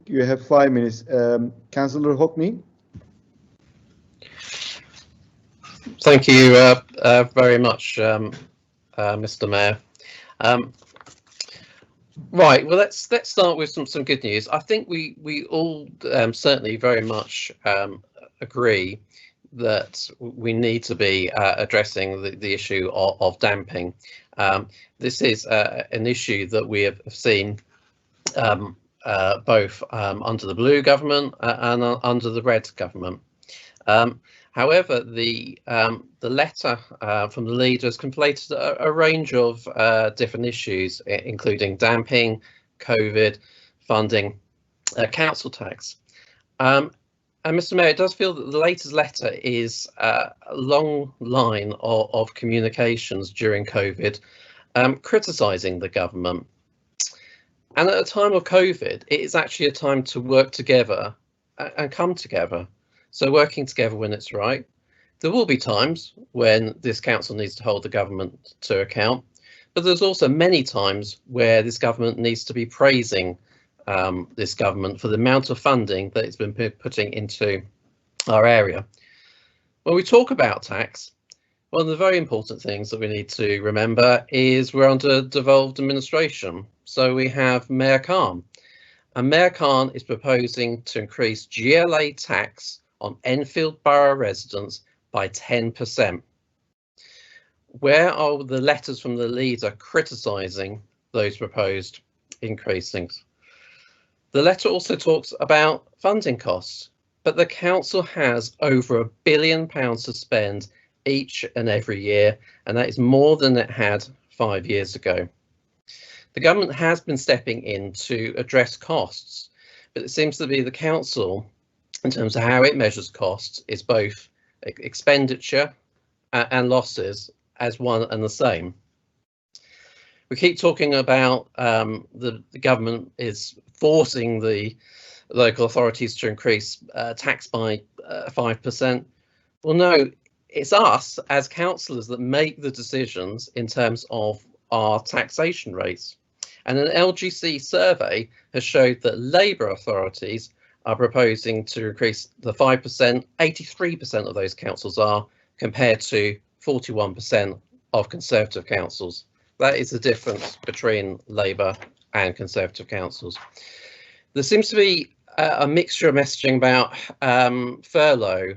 You have 5 minutes. Councillor Hockney. Thank you very much, Mr. Mayor. Right. Well, let's start with some good news. I think we all certainly very much agree that we need to be addressing the issue of damping. This is an issue that we have seen both under the Blue government and under the Red government. However, the letter from the leaders conflated a range of different issues, including damping, COVID, funding, council tax. And Mr. Mayor, it does feel that the latest letter is a long line of communications during COVID, criticising the government. And at a time of COVID, it is actually a time to work together and come together. So working together when it's right. There will be times when this council needs to hold the government to account, but there's also many times where this government needs to be praising this government for the amount of funding that it's been putting into our area. When we talk about tax, one of the very important things that we need to remember is we're under devolved administration. So we have Mayor Khan, and Mayor Khan is proposing to increase GLA tax on Enfield Borough residents by 10%. Where are the letters from the leader criticising those proposed increasings? The letter also talks about funding costs, but the council has over £1 billion to spend each and every year, and that is more than it had 5 years ago. The government has been stepping in to address costs, but it seems to be the council, in terms of how it measures costs, is both expenditure and losses as one and the same. We keep talking about the government is forcing the local authorities to increase tax by 5%. Well, no, it's us as councillors that make the decisions in terms of our taxation rates. And an LGC survey has showed that Labour authorities are proposing to increase the 5%, 83% of those councils are, compared to 41% of Conservative councils. That is the difference between Labour and Conservative councils. There seems to be a mixture of messaging about furlough,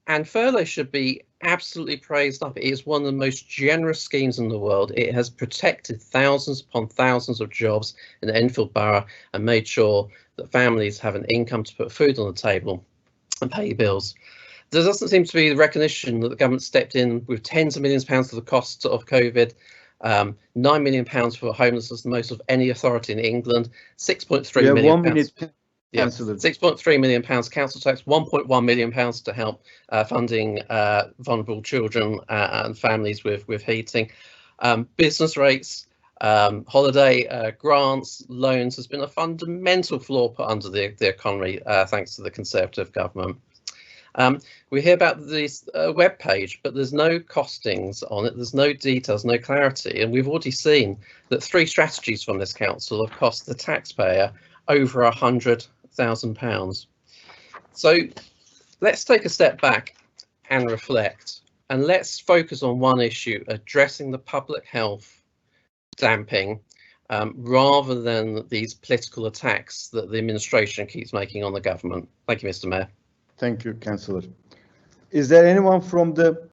and furlough should be absolutely praised up. It is one of the most generous schemes in the world. It has protected thousands upon thousands of jobs in the Enfield Borough and made sure that families have an income to put food on the table and pay bills. There doesn't seem to be the recognition that the government stepped in with tens of millions of pounds for the costs of COVID, £9 million for homelessness, the most of any authority in England, 6.3 million. 1 minute. Yeah, £6.3 million council tax, £1.1 million to help funding vulnerable children and families with heating. Business rates, holiday grants, loans has been a fundamental flaw put under the economy thanks to the Conservative government. We hear about this web page, but there's no costings on it. There's no details, no clarity. And we've already seen that 3 strategies from this council have cost the taxpayer over £100,000. So let's take a step back and reflect, and let's focus on one issue, addressing the public health damping, rather than these political attacks that the administration keeps making on the government. Thank you, Mr. Mayor. Thank you, Councillor. Is there anyone from the